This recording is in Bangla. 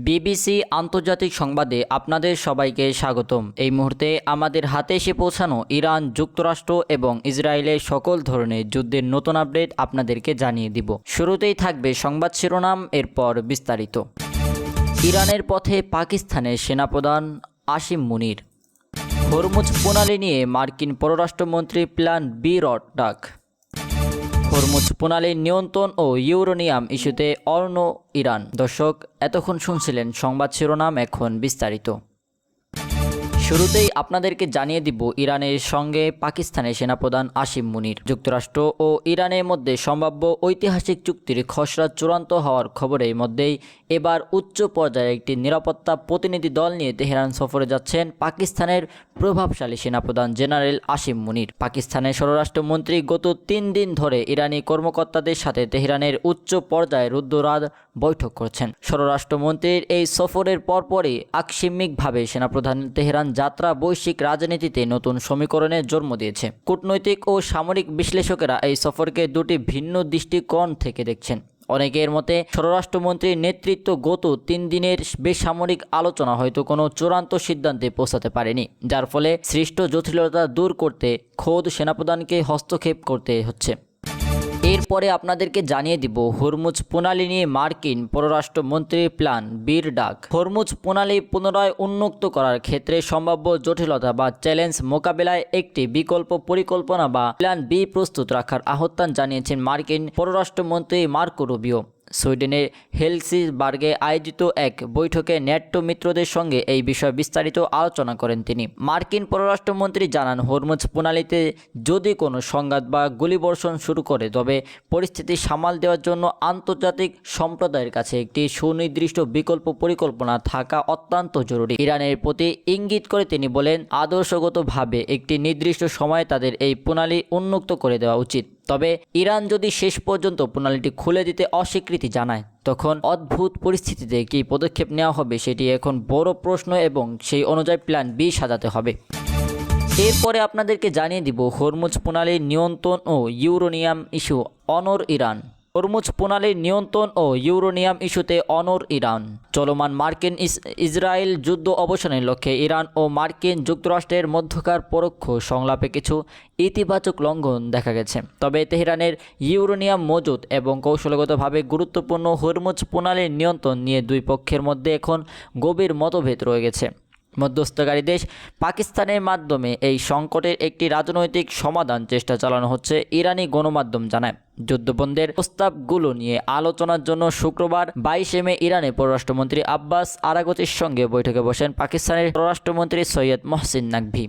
বিবিসি আন্তর্জাতিক সংবাদে আপনাদের সবাইকে স্বাগতম। এই মুহূর্তে আমাদের হাতে এসে পৌঁছানো ইরান, যুক্তরাষ্ট্র এবং ইসরায়েলের সকল ধরনের যুদ্ধের নতুন আপডেট আপনাদেরকে জানিয়ে দিব। শুরুতেই থাকবে সংবাদ শিরোনাম, এরপর বিস্তারিত। ইরানের পথে পাকিস্তানের সেনাপ্রধান আসিম মুনির। হরমুজ প্রণালী নিয়ে মার্কিন পররাষ্ট্রমন্ত্রী প্ল্যান বি ডাক। হরমুজ প্রণালীর নিয়ন্ত্রণ ও ইউরেনিয়াম ইস্যুতে অর্ণ ইরান। দর্শক, এতক্ষণ শুনছিলেন সংবাদ শিরোনাম, এখন বিস্তারিত। শুরুতেই আপনাদেরকে জানিয়ে দিব ইরানের সঙ্গে পাকিস্তানের সেনাপ্রধান আসিম মুনির। যুক্তরাষ্ট্র ও ইরানের মধ্যে সম্ভাব্য ঐতিহাসিক চুক্তির খসড়া চূড়ান্ত হওয়ার খবরের মধ্যেই এবার উচ্চ পর্যায়ে একটি নিরাপত্তা প্রতিনিধি দল নিয়ে তেহরান সফরে যাচ্ছেন পাকিস্তানের প্রভাবশালী সেনাপ্রধান জেনারেল আসিম মুনির। পাকিস্তানের স্বরাষ্ট্রমন্ত্রী গত 3 দিন ধরে ইরানি কর্মকর্তাদের সাথে তেহরানের উচ্চ পর্যায়ে রুদ্ধরাজ বৈঠক করছেন। স্বরাষ্ট্রমন্ত্রীর এই সফরের পরপরই আকস্মিকভাবে সেনাপ্রধান তেহরান যাত্রা বৈশ্বিক রাজনীতিতে নতুন সমীকরণের জন্ম দিয়েছে। কূটনৈতিক ও সামরিক বিশ্লেষকেরা এই সফরকে দুটি ভিন্ন দৃষ্টিকোণ থেকে দেখছেন। অনেকের মতে স্বরাষ্ট্রমন্ত্রীর নেতৃত্ব গত 3 দিনের বেসামরিক আলোচনা হয়তো কোনো চূড়ান্ত সিদ্ধান্তে পৌঁছাতে পারেনি, যার ফলে সৃষ্ট জটিলতা দূর করতে খোদ সেনাপ্রধানকে হস্তক্ষেপ করতে হচ্ছে। এরপরে আপনাদেরকে জানিয়ে দিব হরমুজ প্রণালী নিয়ে মার্কিন পররাষ্ট্রমন্ত্রীর প্ল্যান বির ডাক। হরমুজ প্রণালী পুনরায় উন্মুক্ত করার ক্ষেত্রে সম্ভাব্য জটিলতা বা চ্যালেঞ্জ মোকাবেলায় একটি বিকল্প পরিকল্পনা বা প্ল্যান বি প্রস্তুত রাখার আহ্বান জানিয়েছেন মার্কিন পররাষ্ট্রমন্ত্রী মার্কো রুবিও। সুইডেনের হেলসিংবর্গে আয়োজিত এক বৈঠকে ন্যাটো মিত্রদের সঙ্গে এই বিষয়ে বিস্তারিত আলোচনা করেন তিনি। মার্কিন পররাষ্ট্রমন্ত্রী জানান, হরমুজ প্রণালীতে যদি কোনো সংঘাত বা গুলিবর্ষণ শুরু করে তবে পরিস্থিতি সামাল দেওয়ার জন্য আন্তর্জাতিক সম্প্রদায়ের কাছে একটি সুনির্দিষ্ট বিকল্প পরিকল্পনা থাকা অত্যন্ত জরুরি। ইরানের প্রতি ইঙ্গিত করে তিনি বলেন, আদর্শগতভাবে একটি নির্দিষ্ট সময়ে তাদের এই প্রণালী উন্মুক্ত করে দেওয়া উচিত। তবে ইরান যদি শেষ পর্যন্ত প্রণালীটি খুলে দিতে অস্বীকৃতি জানায় তখন অদ্ভুত পরিস্থিতিতে কী পদক্ষেপ নেওয়া হবে সেটি এখন বড় প্রশ্ন এবং সেই অনুযায়ী প্ল্যান বি সাজাতে হবে। এরপরে আপনাদেরকে জানিয়ে দিব হরমুজ প্রণালীর নিয়ন্ত্রণ ও ইউরেনিয়াম ইস্যু অনড় ইরান। হরমুজ প্রণালীর নিয়ন্ত্রণ ও ইউরেনিয়াম ইস্যুতে অনড় ইরান। চলমান মার্কিন ইসরায়েল যুদ্ধ অবসানের লক্ষ্যে ইরান ও মার্কিন যুক্তরাষ্ট্রের মধ্যকার পরোক্ষ সংলাপে কিছু ইতিবাচক লঙ্ঘন দেখা গেছে। তবে তেহরানের ইউরেনিয়াম মজুত এবং কৌশলগতভাবে গুরুত্বপূর্ণ হরমুজ প্রণালীর নিয়ন্ত্রণ নিয়ে দুই পক্ষের মধ্যে এখন গভীর মতভেদ রয়ে গেছে। মধ্যস্থকারী দেশ পাকিস্তানের মাধ্যমে এই সংকটের একটি রাজনৈতিক সমাধান চেষ্টা চালানো হচ্ছে, ইরানি গণমাধ্যম জানায়। যুদ্ধবন্ধের প্রস্তাবগুলো নিয়ে আলোচনার জন্য শুক্রবার 22 মে ইরানের পররাষ্ট্রমন্ত্রী আব্বাস আরাগচির সঙ্গে বৈঠকে বসেন পাকিস্তানের পররাষ্ট্রমন্ত্রী সৈয়দ মহসিন নাকভি।